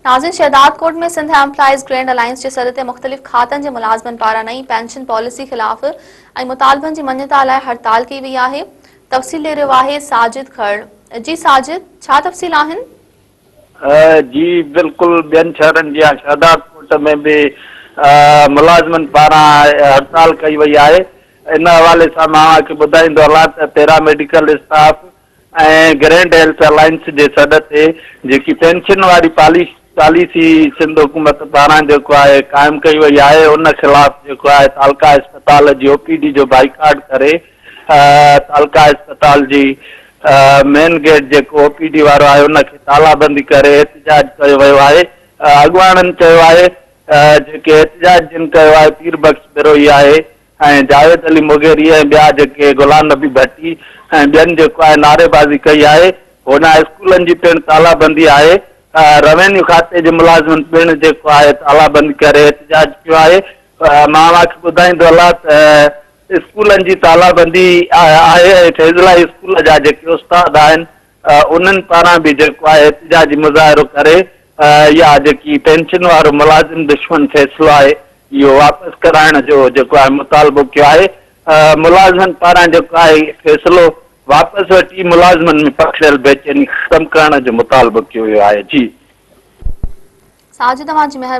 नाज़िन शहदाद कोट में Sindh employees grand alliance के सदर ते मुख्तलिफ खातन के मुलाजमन पारा नई पेंशन पॉलिसी खिलाफ मुतालबन की मन्यता लाइ हड़ताल की वही है। तफसील ले रहो है साजिद खड़। जी साजिद, छा तफसील आहिन? जी बिल्कुल बेन शहरन जी शहदाद कोट में भी मुलाजमन पारा हड़ताल कई वही है। इन हवाले से मैं बुधाईंदो हलां त paramedical staff grand health alliance के सॾ ते जी पेंशन वाली पॉलिसी सिंध हुकूमत पारा कायम कई वही है, उन खिलाफ तालका अस्पताल की OPD जो बाइकाट करे तालका अस्पताल की मेन गेट जो OPD वारो है उनके तालाबंदी करे एहतजाज किया वयो है। अगवाणन जेके एहतजाज जिन किया है पीर बख्श बिरोही है, जावेद अली मुगेरी बया जेके गुलाम नबी भट्टी बेन नारेबाजी कई है। उन स्कूलन की पिण तालाबंदी है। रेवेन्यू खाते के मुलाजमन पिण तालाबंदी करे एहतजाज किया है। मां बुधाईंदो हलां त स्कूलन की तालाबंदी है। फैज़ला स्कूल जा जेके उस्ताद आहिनि उन्हनि पारां भी एहतजाजी मुज़ाहिरो करे या जेकी पेंशन वारो मुलाजिम दुश्मन फैसलो है यो वापस कराइण जो मुतालबो किया है। मुलाजमन पारां फैसलो वापस वठी मुलाजमन में पखिड़ियल बेचैनी खत्म करण जो मुतालबो कियो वियो आहे। जी साजिद, तव्हांजी महिरबानी।